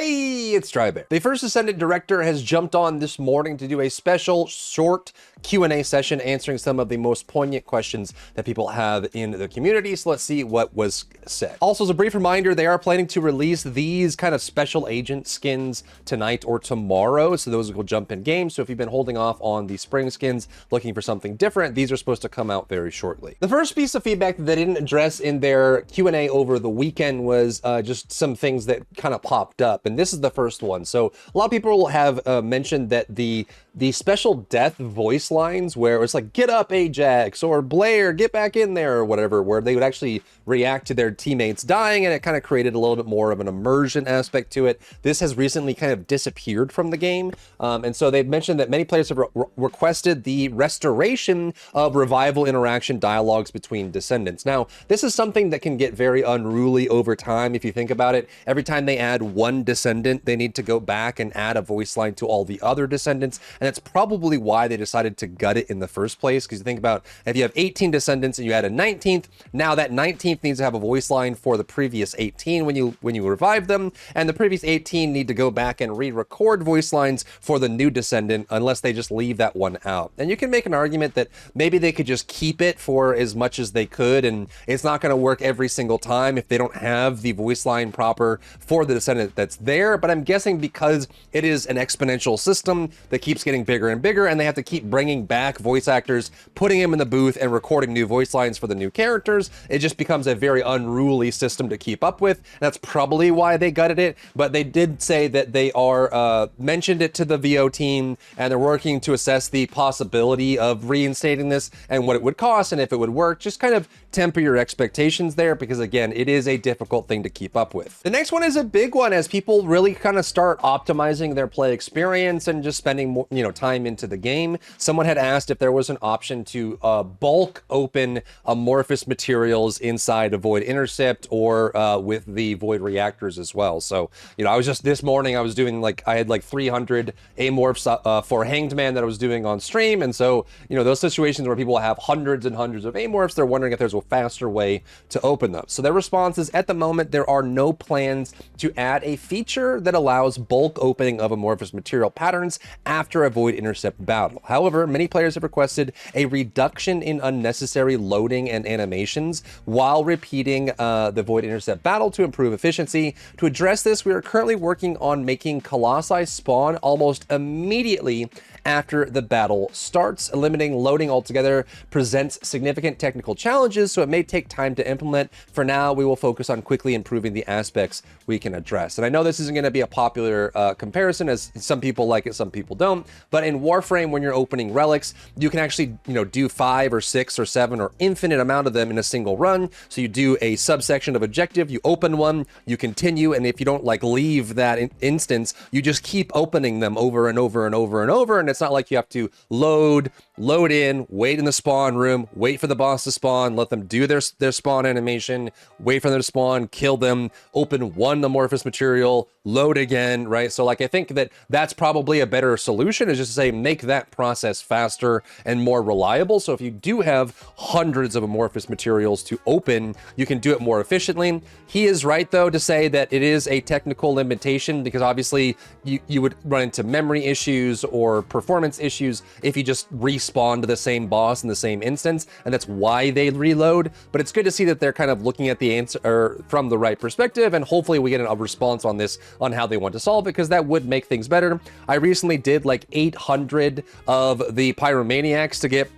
Hey, it's Drybear. The First Descendant director has jumped on this morning to do a special short Q&A session answering some of the most poignant questions that people have in the community. So let's see what was said. Also, as a brief reminder, they are planning to release these kind of special agent skins tonight or tomorrow. So those will jump in game. So if you've been holding off on the spring skins, looking for something different, these are supposed to come out very shortly. The first piece of feedback that they didn't address in their Q&A over the weekend was just some things that kind of popped up. And this is the first one. So a lot of people have mentioned that the special death voice lines where it's like, get up Ajax, or Blair, get back in there, or whatever, where they would actually react to their teammates dying, and it kind of created a little bit more of an immersion aspect to it. This has recently kind of disappeared from the game. And so they've mentioned that many players have requested the restoration of revival interaction dialogues between Descendants. Now, this is something that can get very unruly over time if you think about it. Every time they add one Descendant, they need to go back and add a voice line to all the other Descendants, and that's probably why they decided to gut it in the first place. Because you think about, if you have 18 Descendants and you add a 19th, now that 19th needs to have a voice line for the previous 18 when you revive them, and the previous 18 need to go back and re-record voice lines for the new Descendant, unless they just leave that one out. And you can make an argument that maybe they could just keep it for as much as they could, and it's not going to work every single time if they don't have the voice line proper for the Descendant that's there. But I'm guessing because it is an exponential system that keeps getting bigger and bigger, and they have to keep bringing back voice actors, putting them in the booth and recording new voice lines for the new characters, it just becomes a very unruly system to keep up with. And that's probably why they gutted it. But they did say that they are mentioned it to the VO team, and they're working to assess the possibility of reinstating this and what it would cost and if it would work. Just kind of temper your expectations there, because again, it is a difficult thing to keep up with. The next one is a big one as people really kind of start optimizing their play experience and just spending more, time into the game. Someone had asked if there was an option to bulk open amorphous materials inside a Void Intercept or with the Void reactors as well. So, I was just this morning, I was doing I had 300 amorphs for Hanged Man that I was doing on stream. And so, those situations where people have hundreds and hundreds of amorphs, they're wondering if there's a faster way to open them. So their response is, at the moment, there are no plans to add a feature that allows bulk opening of amorphous material patterns after a Void Intercept battle. However, many players have requested a reduction in unnecessary loading and animations while repeating the Void Intercept battle to improve efficiency. To address this, we are currently working on making Colossi spawn almost immediately after the battle starts. Eliminating loading altogether presents significant technical challenges, so it may take time to implement. For now, we will focus on quickly improving the aspects we can address. And I know this isn't going to be a popular comparison, as some people like it, some people don't, but in Warframe, when you're opening relics, you can actually, do 5 or 6 or 7 or infinite amount of them in a single run. So you do a subsection of objective, you open one, you continue, and if you don't leave that instance, you just keep opening them over and over and over and over. And it's not like you have to load in, wait in the spawn room, wait for the boss to spawn, let them do their spawn animation, wait for them to spawn, kill them, open one amorphous material, load again, right? So I think that's probably a better solution, is just to say, make that process faster and more reliable. So if you do have hundreds of amorphous materials to open, you can do it more efficiently. He is right, though, to say that it is a technical limitation, because obviously you would run into memory issues or performance issues if you just respawn to the same boss in the same instance, and that's why they reload. But it's good to see that they're kind of looking at the answer from the right perspective, and hopefully we get a response on this, on how they want to solve it, because that would make things better. I recently did 800 of the Pyromaniacs to get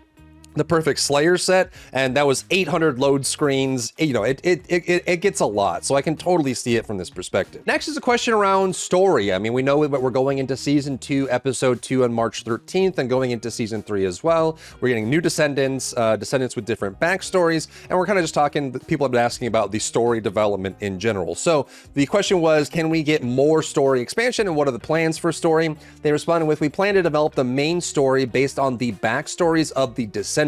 the perfect Slayer set, and that was 800 load screens. It gets a lot, so I can totally see it from this perspective. Next is a question around story. I mean, we know that we're going into season 2, episode 2 on March 13th, and going into season 3 as well. We're getting new Descendants, Descendants with different backstories, and we're kind of just talking, people have been asking about the story development in general. So the question was, can we get more story expansion, and what are the plans for story? They responded with, we plan to develop the main story based on the backstories of the Descendants.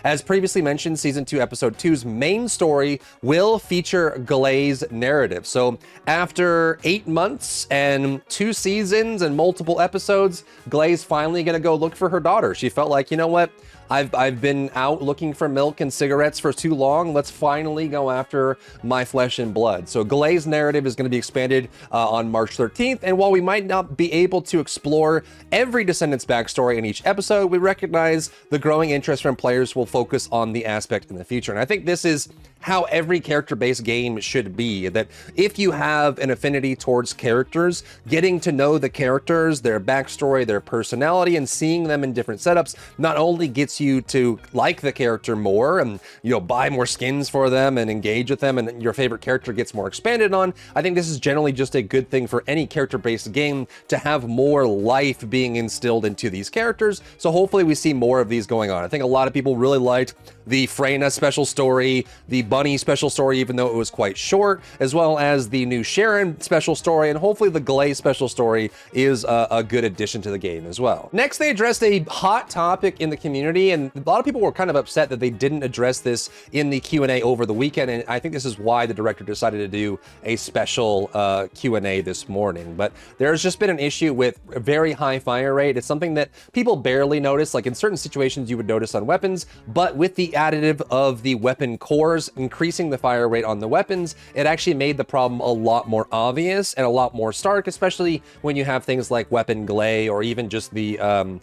As previously mentioned, Season 2, Episode 2's main story will feature Glay's narrative. So after 8 months and 2 seasons and multiple episodes, Glay's finally going to go look for her daughter. She felt like, you know what? I've been out looking for milk and cigarettes for too long. Let's finally go after my flesh and blood. So Galay's narrative is going to be expanded on March 13th. And while we might not be able to explore every Descendants backstory in each episode, we recognize the growing interest from players will focus on the aspect in the future. And I think this is how every character-based game should be, that if you have an affinity towards characters, getting to know the characters, their backstory, their personality, and seeing them in different setups not only gets you to like the character more and, you know, buy more skins for them and engage with them, and your favorite character gets more expanded on. I think this is generally just a good thing for any character-based game to have more life being instilled into these characters. So hopefully we see more of these going on. I think a lot of people really liked the Freyna special story, the Bunny special story, even though it was quite short, as well as the new Sharon special story, and hopefully the Galay special story is a good addition to the game as well. Next, they addressed a hot topic in the community, and a lot of people were kind of upset that they didn't address this in the Q&A over the weekend, and I think this is why the director decided to do a special Q&A this morning. But there's just been an issue with a very high fire rate. It's something that people barely notice, like in certain situations you would notice on weapons, but with the additive of the weapon cores increasing the fire rate on the weapons, it actually made the problem a lot more obvious and a lot more stark, especially when you have things like weapon glay or even just the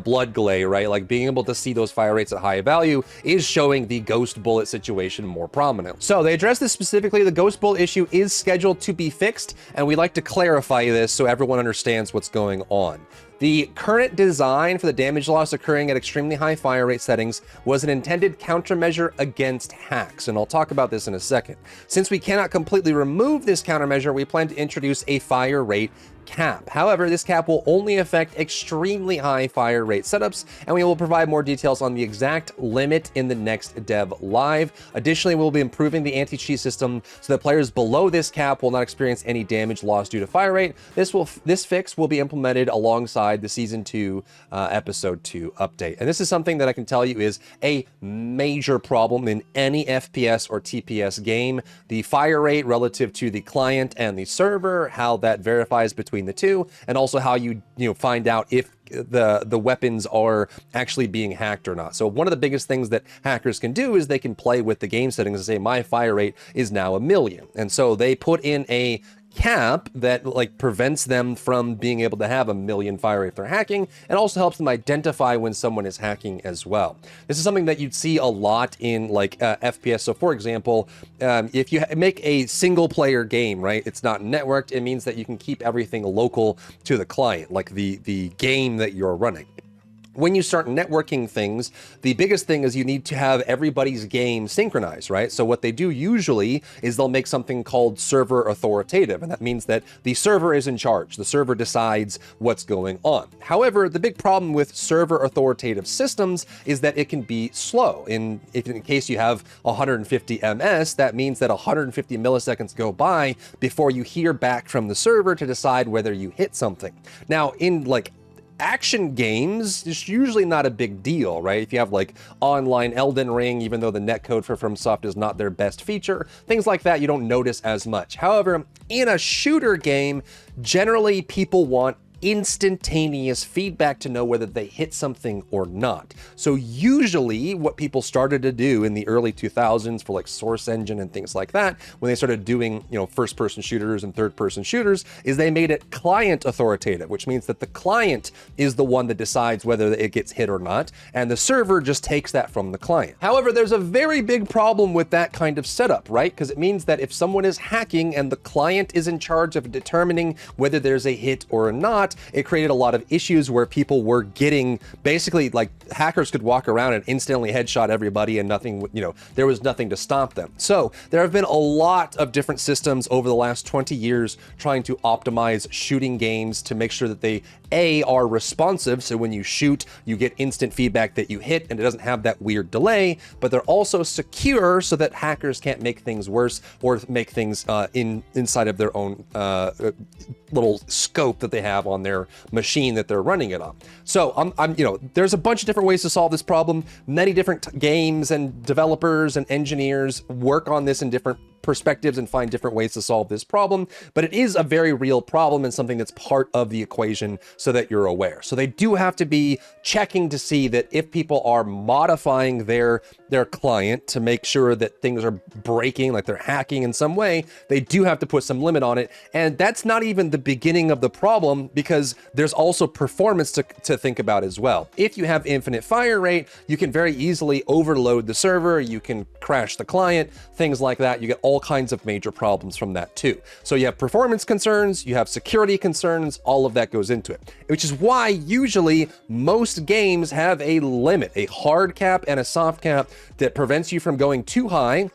blood glay, right? Like being able to see those fire rates at high value is showing the ghost bullet situation more prominent. So they addressed this specifically. The ghost bullet issue is scheduled to be fixed, and we like to clarify this so everyone understands what's going on. The current design for the damage loss occurring at extremely high fire rate settings was an intended countermeasure against hacks, and I'll talk about this in a second. Since we cannot completely remove this countermeasure, we plan to introduce a fire rate cap. However, this cap will only affect extremely high fire rate setups, and we will provide more details on the exact limit in the next dev live. Additionally, we'll be improving the anti-cheat system so that players below this cap will not experience any damage loss due to fire rate. This fix will be implemented alongside the Season 2 Episode 2 update. And this is something that I can tell you is a major problem in any FPS or TPS game. The fire rate relative to the client and the server, how that verifies between the two, and also how you find out if the weapons are actually being hacked or not. So one of the biggest things that hackers can do is they can play with the game settings and say my fire rate is now 1,000,000, and so they put in a cap that like prevents them from being able to have 1,000,000 fire rate if they're hacking, and also helps them identify when someone is hacking as well. This is something that you'd see a lot in like FPS. So for example, if you make a single player game, right, it's not networked, it means that you can keep everything local to the client, like the game that you're running. When you start networking things, the biggest thing is you need to have everybody's game synchronized, right? So what they do usually is they'll make something called server authoritative, and that means that the server is in charge. The server decides what's going on. However, the big problem with server authoritative systems is that it can be slow. In case you have 150 ms, that means that 150 milliseconds go by before you hear back from the server to decide whether you hit something. Now, in like action games, it's usually not a big deal, right? If you have like online Elden Ring, even though the netcode for FromSoft is not their best feature, things like that you don't notice as much. However, in a shooter game, generally people want instantaneous feedback to know whether they hit something or not. So usually what people started to do in the early 2000s for like Source Engine and things like that, when they started doing, first person shooters and third person shooters, is they made it client authoritative, which means that the client is the one that decides whether it gets hit or not, and the server just takes that from the client. However, there's a very big problem with that kind of setup, right? Because it means that if someone is hacking and the client is in charge of determining whether there's a hit or not, it created a lot of issues where people were getting basically like hackers could walk around and instantly headshot everybody and nothing, there was nothing to stop them. So there have been a lot of different systems over the last 20 years trying to optimize shooting games to make sure that they are responsive, so when you shoot, you get instant feedback that you hit and it doesn't have that weird delay, but they're also secure so that hackers can't make things worse or make things inside of their own little scope that they have on their machine that they're running it on. So there's a bunch of different ways to solve this problem. Many different games and developers and engineers work on this in different perspectives and find different ways to solve this problem, but it is a very real problem and something that's part of the equation so that you're aware. So they do have to be checking to see that if people are modifying their client to make sure that things are breaking, like they're hacking in some way, they do have to put some limit on it. And that's not even the beginning of the problem, because there's also performance to think about as well. If you have infinite fire rate, you can very easily overload the server, you can crash the client, things like that. You get all kinds of major problems from that too. So you have performance concerns, you have security concerns, all of that goes into it, which is why usually most games have a limit, a hard cap and a soft cap that prevents you from going too high,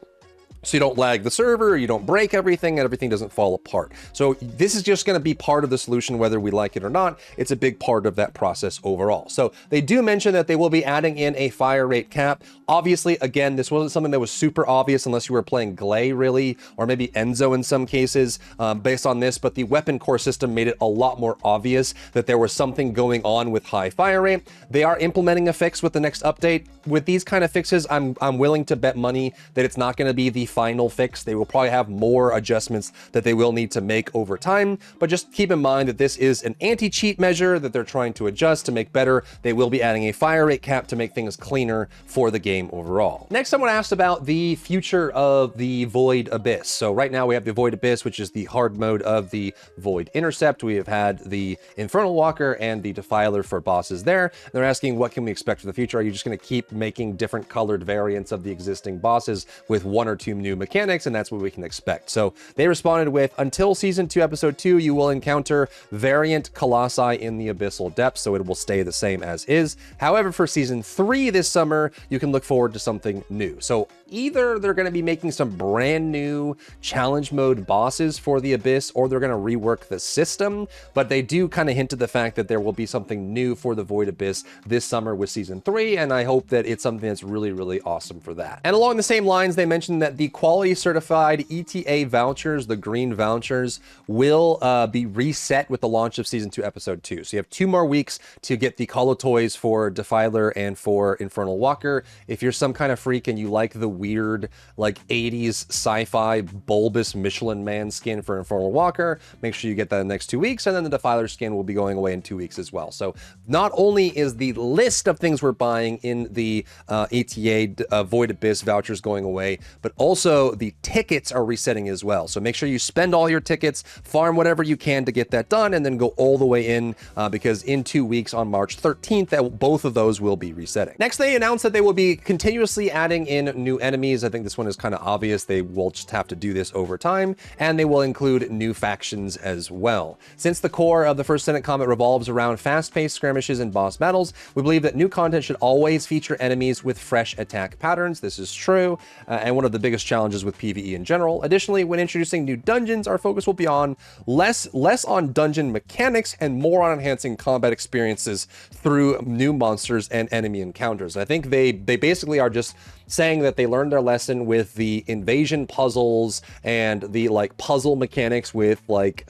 so you don't lag the server, you don't break everything, and everything doesn't fall apart. So this is just going to be part of the solution, whether we like it or not. It's a big part of that process overall. So they do mention that they will be adding in a fire rate cap. Obviously, again, this wasn't something that was super obvious unless you were playing Glay, really, or maybe Enzo in some cases, based on this, but the weapon core system made it a lot more obvious that there was something going on with high fire rate. They are implementing a fix with the next update. With these kind of fixes, I'm willing to bet money that it's not going to be the final fix. They will probably have more adjustments that they will need to make over time, but just keep in mind that this is an anti-cheat measure that they're trying to adjust to make better. They will be adding a fire rate cap to make things cleaner for the game overall. Next, someone asked about the future of the Void Abyss. So right now we have the Void Abyss, which is the hard mode of the Void Intercept. We have had the Infernal Walker and the Defiler for bosses there. They're asking, what can we expect for the future? Are you just going to keep making different colored variants of the existing bosses with one or two new mechanics? And that's what we can expect. So they responded with, until season 2 episode 2, you will encounter variant colossi in the abyssal depths, so it will stay the same as is. However, for season 3 this summer, you can look forward to something new. So either they're going to be making some brand new challenge mode bosses for the abyss, or they're going to rework the system, but they do kind of hint at the fact that there will be something new for the Void Abyss this summer with season 3, and I hope that it's something that's really, really awesome for that. And along the same lines, they mentioned that the quality certified ETA vouchers, the green vouchers, will be reset with the launch of season 2 episode 2. So you have 2 more weeks to get the Colo toys for Defiler and for Infernal Walker. If you're some kind of freak and you like the weird like 80s sci-fi bulbous Michelin Man skin for Infernal Walker, make sure you get that in the next 2 weeks, and then the Defiler skin will be going away in 2 weeks as well. So not only is the list of things we're buying in the ETA Void Abyss vouchers going away, but also the tickets are resetting as well. So make sure you spend all your tickets, farm whatever you can to get that done, and then go all the way in, because in 2 weeks on March 13th, both of those will be resetting. Next, they announced that they will be continuously adding in new enemies. I think this one is kind of obvious. They will just have to do this over time, and they will include new factions as well. Since the core of the First Descendant combat revolves around fast-paced skirmishes and boss battles, we believe that new content should always feature enemies with fresh attack patterns. This is true, and one of the biggest challenges with PvE in general. Additionally, when introducing new dungeons, our focus will be on less on dungeon mechanics and more on enhancing combat experiences through new monsters and enemy encounters. I think they basically are just saying that they learned their lesson with the invasion puzzles and the like puzzle mechanics with like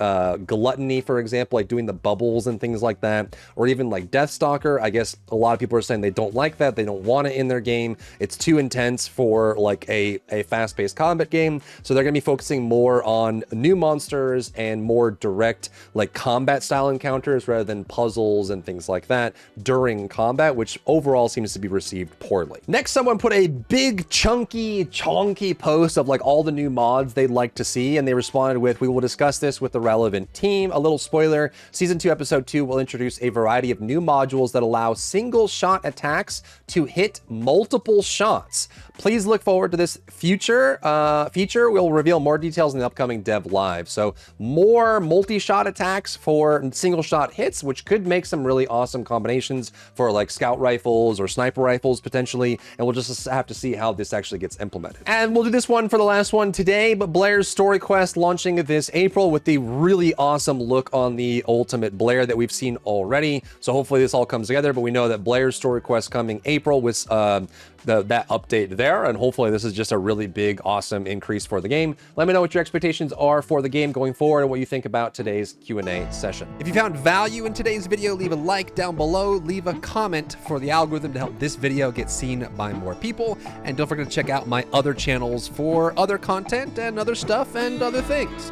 gluttony, for example, like doing the bubbles and things like that, or even like Deathstalker. I guess a lot of people are saying they don't like that, they don't want it in their game, it's too intense for like a fast-paced combat game. So they're going to be focusing more on new monsters and more direct like combat style encounters rather than puzzles and things like that during combat, which overall seems to be received poorly. Next, someone put a big chunky post of like all the new mods they'd like to see, and they responded with, we will discuss this with the relevant team. A little spoiler, season 2 episode 2 will introduce a variety of new modules that allow single shot attacks to hit multiple shots. Please look forward to this feature. We'll reveal more details in the upcoming dev live. So more multi-shot attacks for single shot hits, which could make some really awesome combinations for like scout rifles or sniper rifles potentially. And we'll just have to see how this actually gets implemented. And we'll do this one for the last one today, but Blair's story quest launching this April with the really awesome look on the ultimate Blair that we've seen already. So hopefully this all comes together, but we know that Blair's story quest coming April with that update there, and hopefully this is just a really big big, awesome increase for the game. Let me know what your expectations are for the game going forward and what you think about today's Q&A session. If you found value in today's video, leave a like down below, leave a comment for the algorithm to help this video get seen by more people, and don't forget to check out my other channels for other content and other stuff and other things.